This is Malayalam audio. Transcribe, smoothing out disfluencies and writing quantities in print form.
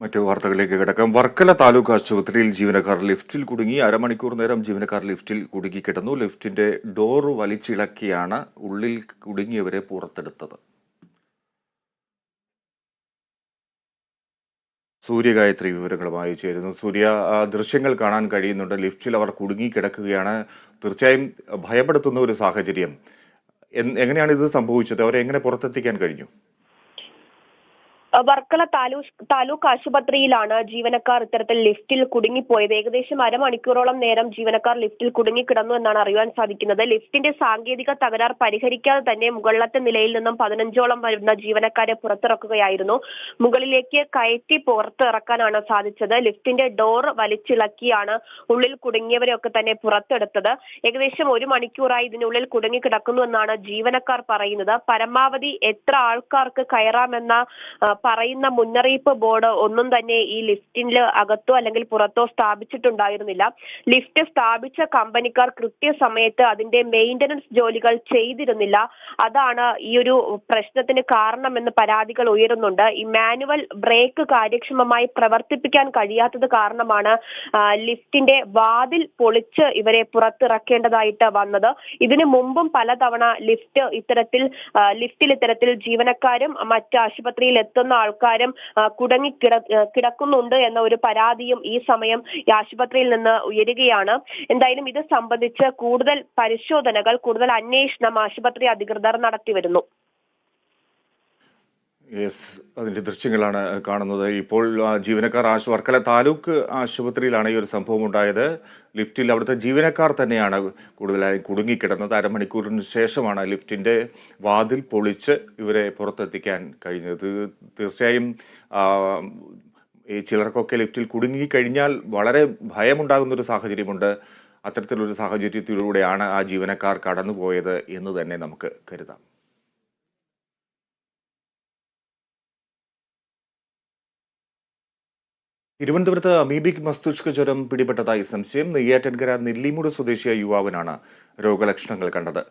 മറ്റു വാർത്തകളിലേക്ക് കിടക്കാം. വർക്കല താലൂക്ക് ആശുപത്രിയിൽ ജീവനക്കാർ ലിഫ്റ്റിൽ കുടുങ്ങി. അരമണിക്കൂർ നേരം ജീവനക്കാർ ലിഫ്റ്റിൽ കുടുങ്ങിക്കിടന്നു. ലിഫ്റ്റിന്റെ ഡോർ വലിച്ചിളക്കിയാണ് ഉള്ളിൽ കുടുങ്ങിയവരെ പുറത്തെടുത്തത്. സൂര്യഗായത്രി വിവരങ്ങളുമായി ചേരുന്നു. സൂര്യ, ദൃശ്യങ്ങൾ കാണാൻ കഴിയുന്നുണ്ട്. ലിഫ്റ്റിൽ അവർ കുടുങ്ങിക്കിടക്കുകയാണ്. തീർച്ചയായും ഭയപ്പെടുത്തുന്ന ഒരു സാഹചര്യം. എങ്ങനെയാണ് ഇത് സംഭവിച്ചത്? അവരെ എങ്ങനെ പുറത്തെത്തിക്കാൻ കഴിഞ്ഞു? വർക്കല താലൂക്ക് ആശുപത്രിയിലാണ് ജീവനക്കാർ ഇത്തരത്തിൽ ലിഫ്റ്റിൽ കുടുങ്ങിപ്പോയത്. ഏകദേശം അരമണിക്കൂറോളം നേരം ജീവനക്കാർ ലിഫ്റ്റിൽ കുടുങ്ങിക്കിടന്നു എന്നാണ് അറിയാൻ സാധിക്കുന്നത്. ലിഫ്റ്റിന്റെ സാങ്കേതിക തകരാർ പരിഹരിക്കാതെ തന്നെ മുകളിലത്തെ നിലയിൽ നിന്നും 15ഓളം വരുന്ന ജീവനക്കാരെ പുറത്തിറക്കുകയായിരുന്നു. മുകളിലേക്ക് കയറ്റി പുറത്തിറക്കാനാണ് സാധിച്ചത്. ലിഫ്റ്റിന്റെ ഡോർ വലിച്ചിളക്കിയാണ് ഉള്ളിൽ കുടുങ്ങിയവരെയൊക്കെ തന്നെ പുറത്തെടുത്തത്. ഏകദേശം 1 മണിക്കൂറായി ഇതിനുള്ളിൽ കുടുങ്ങിക്കിടക്കുന്നു എന്നാണ് ജീവനക്കാർ പറയുന്നത്. പരമാവധി എത്ര ആൾക്കാർക്ക് കയറാമെന്ന പറയുന്ന മുന്നറിയിപ്പ് ബോർഡ് ഒന്നും തന്നെ ഈ ലിഫ്റ്റിന്റെ അകത്തോ അല്ലെങ്കിൽ പുറത്തോ സ്ഥാപിച്ചിട്ടുണ്ടായിരുന്നില്ല. ലിഫ്റ്റ് സ്ഥാപിച്ച കമ്പനിക്കാർ കൃത്യസമയത്ത് അതിന്റെ മെയിന്റനൻസ് ജോലികൾ ചെയ്തിരുന്നില്ല. അതാണ് ഈ ഒരു പ്രശ്നത്തിന് കാരണമെന്ന് പരാതികൾ ഉയരുന്നുണ്ട്. ഈ മാനുവൽ ബ്രേക്ക് കാര്യക്ഷമമായി പ്രവർത്തിപ്പിക്കാൻ കഴിയാത്തത് കാരണമാണ് ലിഫ്റ്റിന്റെ വാതിൽ പൊളിച്ച് ഇവരെ പുറത്തിറക്കേണ്ടതായിട്ട് വന്നത്. ഇതിനു മുമ്പും പലതവണ ലിഫ്റ്റിൽ ഇത്തരത്തിൽ ജീവനക്കാരും മറ്റ് ആശുപത്രിയിൽ എത്തുന്ന ആൾക്കാരും കിടക്കുന്നുണ്ട് എന്ന ഒരു പരാതിയും ഈ സമയം ഈ ആശുപത്രിയിൽ നിന്ന് ഉയരുകയാണ്. എന്തായാലും ഇത് സംബന്ധിച്ച് കൂടുതൽ പരിശോധനകൾ, കൂടുതൽ അന്വേഷണം ആശുപത്രി അധികൃതർ നടത്തിവരുന്നു. അതിന്റെ ദൃശ്യങ്ങളാണ് കാണുന്നത്. ഇപ്പോൾ ജീവനക്കാർ വർക്കല താലൂക്ക് ആശുപത്രിയിലാണ് ഈ ഒരു സംഭവം ഉണ്ടായത്. ലിഫ്റ്റിൽ അവിടുത്തെ ജീവനക്കാർ തന്നെയാണ് കൂടുതലായി കുടുങ്ങിക്കിടന്നത്. അരമണിക്കൂറിന് ശേഷമാണ് ലിഫ്റ്റിന്റെ വാതിൽ പൊളിച്ച് ഇവരെ പുറത്തെത്തിക്കാൻ കഴിഞ്ഞത്. തീർച്ചയായും ഈ ചിലർക്കൊക്കെ ലിഫ്റ്റിൽ കുടുങ്ങിക്കഴിഞ്ഞാൽ വളരെ ഭയമുണ്ടാകുന്നൊരു സാഹചര്യമുണ്ട്. അത്തരത്തിലൊരു സാഹചര്യത്തിലൂടെയാണ് ആ ജീവനക്കാർ കടന്നുപോയത് എന്ന് തന്നെ നമുക്ക് കരുതാം. തിരുവനന്തപുരത്ത് അമീബിക് മസ്തിഷ്ക ജ്വരം പിടിപെട്ടതായി സംശയം. നെയ്യാറ്റിൻകര നെല്ലിമുട് സ്വദേശിയായ യുവാവിനാണ് രോഗലക്ഷണങ്ങൾ കണ്ടത്.